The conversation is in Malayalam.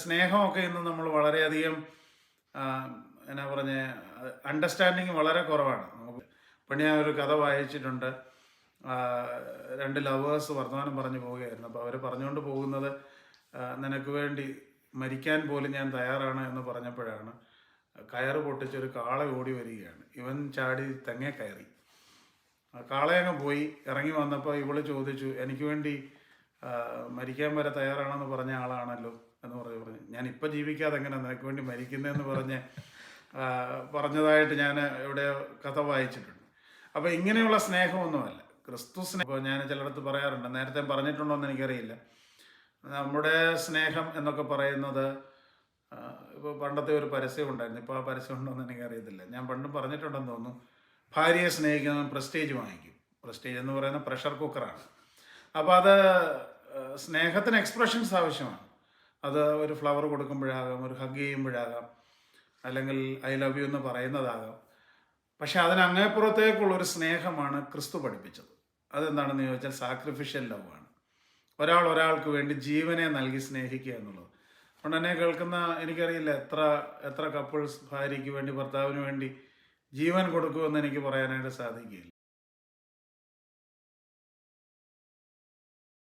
സ്നേഹമൊക്കെ ഇന്ന് നമ്മൾ വളരെയധികം ആ, എന്നാ പറഞ്ഞ അണ്ടർസ്റ്റാൻഡിങ് വളരെ കുറവാണ് നമുക്ക്. ഇപ്പം ഞാൻ ഒരു കഥ വായിച്ചിട്ടുണ്ട്. ആ, രണ്ട് ലവേഴ്സ് വർത്തമാനം പറഞ്ഞു പോവുകയായിരുന്നു. അപ്പോൾ അവർ പറഞ്ഞുകൊണ്ട് പോകുന്നത്, നിനക്ക് വേണ്ടി മരിക്കാൻ പോലും ഞാൻ തയ്യാറാണ് എന്ന് പറഞ്ഞപ്പോഴാണ് കയറ് പൊട്ടിച്ചൊരു കാള ഓടി വരികയാണ്. ഇവൻ ചാടി തെങ്ങേ കയറി. ആ കാളയങ്ങ് പോയി. ഇറങ്ങി വന്നപ്പോൾ ഇവള് ചോദിച്ചു, എനിക്ക് വേണ്ടി ആ, മരിക്കാൻ വരെ തയ്യാറാണെന്ന് പറഞ്ഞ ആളാണല്ലോ എന്ന് പറഞ്ഞു. ഞാൻ ഇപ്പം ജീവിക്കാതെ എങ്ങനെ നിനക്ക് വേണ്ടി മരിക്കുന്നതെന്ന് പറഞ്ഞതായിട്ട് ഞാൻ ഇവിടെ കഥ വായിച്ചിട്ടുണ്ട്. അപ്പോൾ ഇങ്ങനെയുള്ള സ്നേഹമൊന്നുമല്ല ക്രിസ്തു സ്നേഹം. ഇപ്പോൾ ഞാൻ ചിലയിടത്ത് പറയാറുണ്ട്, നേരത്തെ പറഞ്ഞിട്ടുണ്ടോ എന്ന് എനിക്കറിയില്ല, നമ്മുടെ സ്നേഹം എന്നൊക്കെ പറയുന്നത് ഇപ്പോൾ പണ്ടത്തെ ഒരു പരസ്യം ഉണ്ടായിരുന്നു, ഇപ്പോൾ ആ പരസ്യം ഉണ്ടോ എന്ന് എനിക്കറിയത്തില്ല. ഞാൻ പണ്ടും പറഞ്ഞിട്ടുണ്ടെന്ന് തോന്നുന്നു, ഭാര്യയെ സ്നേഹിക്കുന്നവൻ പ്രസ്റ്റേജ് വാങ്ങിക്കും. പ്രസ്റ്റേജ് എന്ന് പറയുന്ന പ്രഷർ കുക്കറാണ്. അപ്പോൾ അത് സ്നേഹത്തിന് എക്സ്പ്രഷൻസ് ആവശ്യമാണ്. അത് ഒരു ഫ്ലവർ കൊടുക്കുമ്പോഴാകാം, ഒരു ഹഗ് ചെയ്യുമ്പോഴാകാം, അല്ലെങ്കിൽ ഐ ലവ് യു എന്ന് പറയുന്നതാകാം. പക്ഷെ അതിനങ്ങേപ്പുറത്തേക്കുള്ളൊരു സ്നേഹമാണ് ക്രിസ്തു പഠിപ്പിച്ചത്. അതെന്താണെന്ന് ചോദിച്ചാൽ സാക്രിഫിഷ്യൽ ലവ് ആണ്. ഒരാൾ ഒരാൾക്ക് വേണ്ടി ജീവനെ നൽകി സ്നേഹിക്കുക എന്നുള്ളത്. അതുകൊണ്ട് എന്നെ കേൾക്കുന്ന എനിക്കറിയില്ല എത്ര എത്ര കപ്പിൾസ് ഭാര്യയ്ക്ക് വേണ്ടി ഭർത്താവിന് വേണ്ടി ജീവൻ കൊടുക്കുമെന്ന് എനിക്ക് പറയാനായിട്ട് സാധിക്കില്ല.